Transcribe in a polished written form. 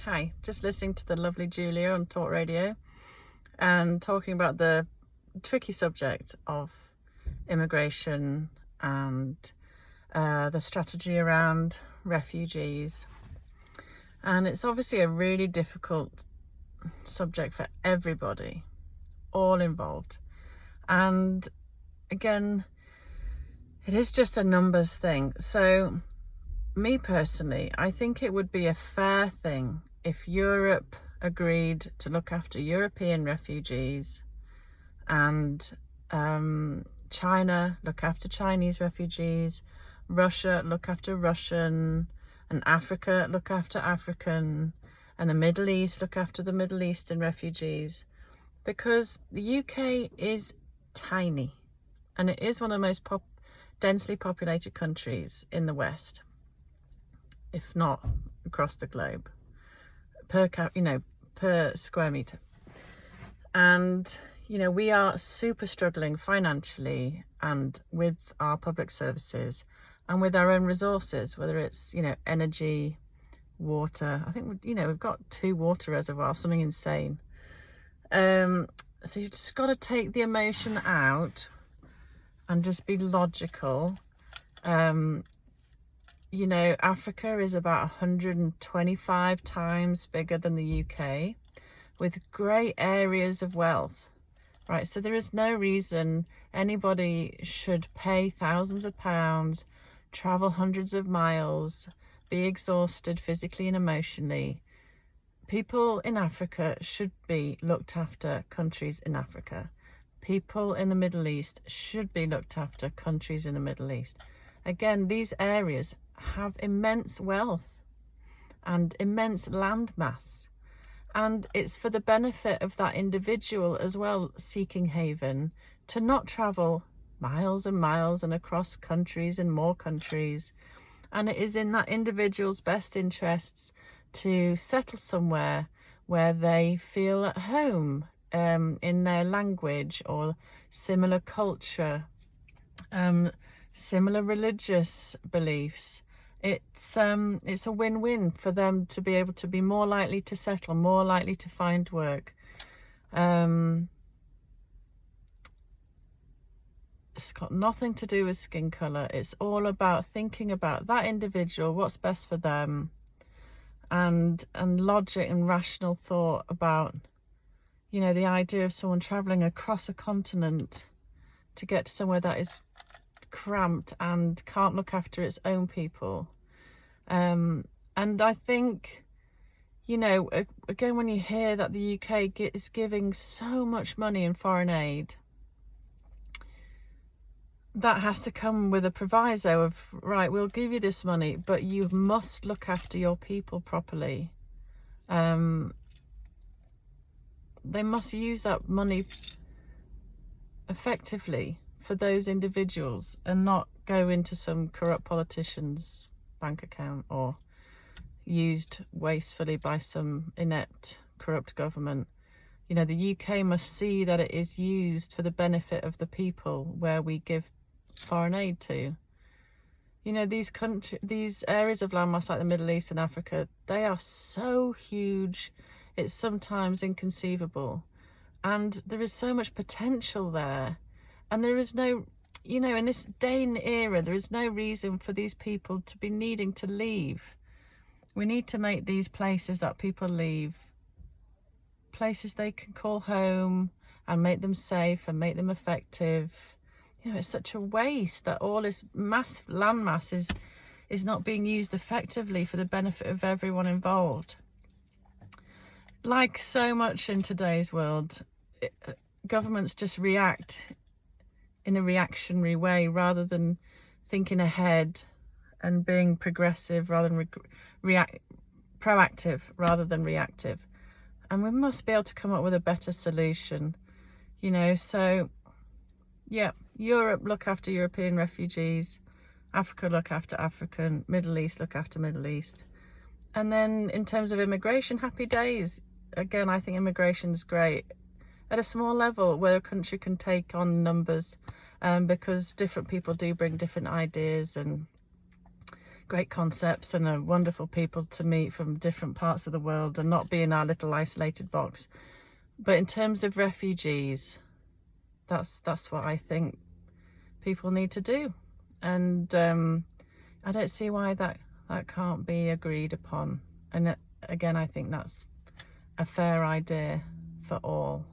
Hi, just listening to the lovely Julia on Talk Radio and talking about the tricky subject of immigration and the strategy around refugees. And it's obviously a really difficult subject for everybody, all involved. And again, it is just a numbers thing. So me personally, I think it would be a fair thing if Europe agreed to look after European refugees and China look after Chinese refugees, Russia look after Russian, and Africa look after African, and the Middle East look after the Middle Eastern refugees, because the UK is tiny and it is one of the most densely populated countries in the West, if not across the globe, per square meter. And we are super struggling financially and with our public services and with our own resources, whether it's energy, water. I think we've got 2 water reservoirs, something insane. So you've just got to take the emotion out and just be logical. Africa is about 125 times bigger than the UK, with great areas of wealth, right? So there is no reason anybody should pay thousands of pounds, travel hundreds of miles, be exhausted physically and emotionally. People in Africa should be looked after countries in Africa. People in the Middle East should be looked after countries in the Middle East. Again, these areas have immense wealth and immense land mass. And it's for the benefit of that individual as well, seeking haven, to not travel miles and miles and across countries and more countries. And it is in that individual's best interests to settle somewhere where they feel at home, in their language or similar culture, similar religious beliefs. It's a win-win for them to be able to be more likely to settle, more likely to find work. It's got nothing to do with skin colour. It's all about thinking about that individual, what's best for them, and logic and rational thought about the idea of someone travelling across a continent to get to somewhere that is cramped and can't look after its own people. And I think, again, when you hear that the UK is giving so much money in foreign aid, that has to come with a proviso of, right, we'll give you this money, but you must look after your people properly. They must use that money effectively for those individuals and not go into some corrupt politician's bank account or used wastefully by some inept corrupt government. The UK must see that it is used for the benefit of the people where we give foreign aid to. These areas of landmass like the Middle East and Africa, they are so huge, it's sometimes inconceivable. And there is so much potential there. And there is no, in this day and era, there is no reason for these people to be needing to leave. We need to make these places that people leave places they can call home and make them safe and make them effective. It's such a waste that all this land mass is not being used effectively for the benefit of everyone involved. Like so much in today's world, governments just react in a reactionary way rather than thinking ahead and being progressive rather than proactive rather than reactive. And we must be able to come up with a better solution, so yeah, Europe look after European refugees, Africa look after African, Middle East look after Middle East. And then in terms of immigration, happy days. Again, I think immigration is great at a small level where a country can take on numbers, because different people do bring different ideas, and great concepts and are wonderful people to meet from different parts of the world and not be in our little isolated box. But in terms of refugees, that's what I think people need to do. And I don't see why that can't be agreed upon. And again, I think that's a fair idea for all.